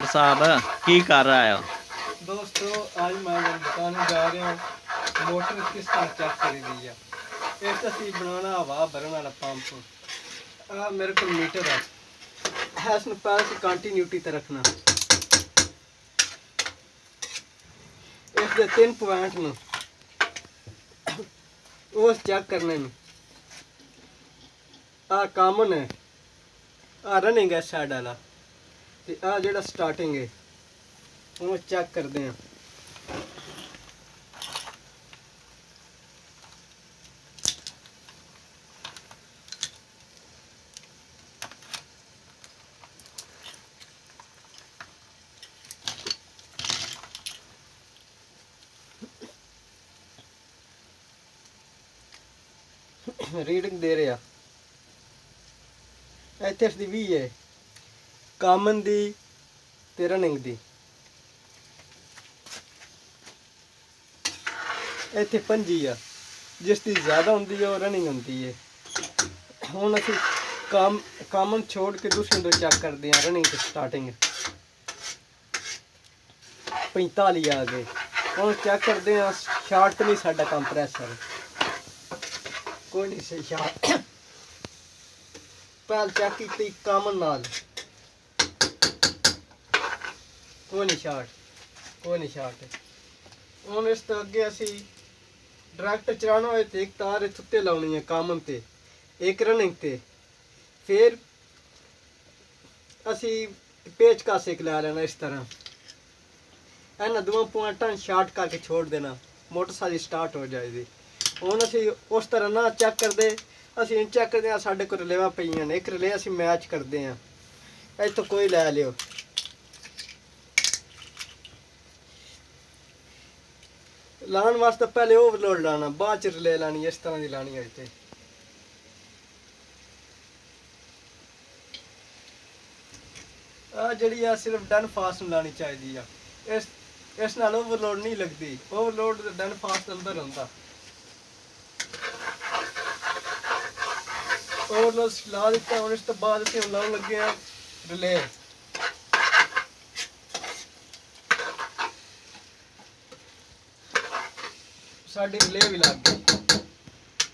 साहब की कर रहा है? दोस्तों आज मैं बताने जा रहा हूँ मोटर किस तरह चेक करी दी है। एक असी बनाना हवा भरन वाला पंप आ मेरे को मीटर है इसमें पहले से कंटिन्यूटी ते रखना। इसके 3 पॉइंट में वो चेक करने में आ कॉमन है, आ रनिंग है साइड वाला ते आ जेड़ा स्टार्टिंग है वो चेक करते हैं। रीडिंग दे रहा इतने इसकी 20 है कामन दी ते रनिंग दी, इतने 25 आ जिसकी ज़्यादा होंगी है और रनिंग होंगी है। हूँ असी कामन छोड़ के दूसरे दो चेक करते हैं। रनिंग तो स्टार्टिंग 45 आ गए। हूँ चेक करते हैं शार्ट नहीं साडा कंप्रेसर कोई नहीं सही शार्ट पहल चेक की कामन नाल कोई नहीं शार्ट। हूँ इस तो अगे असी डायरैक्ट चलाना हो तो एक तार उत्ते लानी है कामन ते एक रनिंग ते, फिर असी पेचकस एक ला लेना इस तरह इन्होंने 2 पॉइंटा शार्ट करके छोड़ देना, मोटर सारी स्टार्ट हो जाएगी। हूँ असी उस तरह ना चेक करते असी चेक करते हैं साढ़े को रिलेवा पईयां ने एक रिले असी मैच करते हैं इतों कोई लै लियो। लाने वास्ते पहले ओवरलोड लाना बाद च रिले लानी इस तरह की लानी है। जी सिर्फ डन फास्ट लानी चाहिए इस नाल ओवरलोड नहीं लगती, ओवरलोड डन फास्ट अंदर होंदा। ओवरलोड ला दिता हूँ इस तो बाद असीं लाउन लगे हैं रिले। साडी रिले भी लग गई।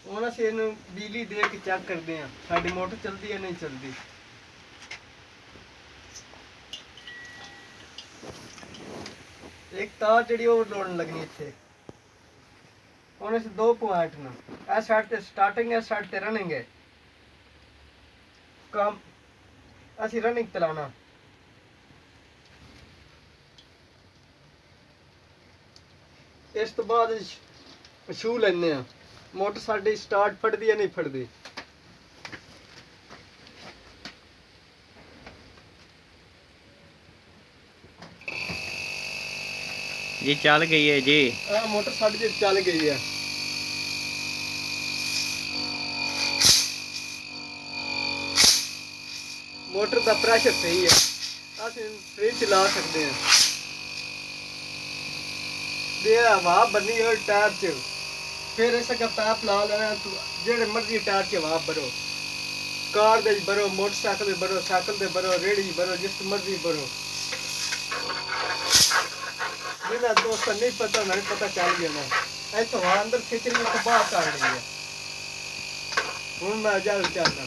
हूँ असीं इहनूं बिजली दे के चेक करते हैं साडी मोटर चलती है नहीं चलती। एक तार जी ओवरलोड लगनी इतने हूँ इस 2 पॉइंट न ए साइड ते स्टार्टिंग है साइड ते रनिंग है काम असी रनिंग चलाना। इस तो बाद शू लेने मोटर साडी स्टार्ट फटदी है नहीं फटदी। जी चल गई है जी मोटर साडी जी चल गई है। मोटर का प्रेशर सही है असीं फ्री चला सकते हैं। हवा बनी हो टायर च फिर इस पैप ला लेना जेड़े मर्जी टायर च हवा भरो, कार दे भरो मोटरसाइकिल दे भरो साइकिल दे भरो रेहड़ी भरो जिस मर्जी भरो। जिन्हें दोस्त नहीं पता नहीं पता चल गया ना इस हवा अंदर खिंचनी तो बाहर काटनी है। हूँ मैं जल चलना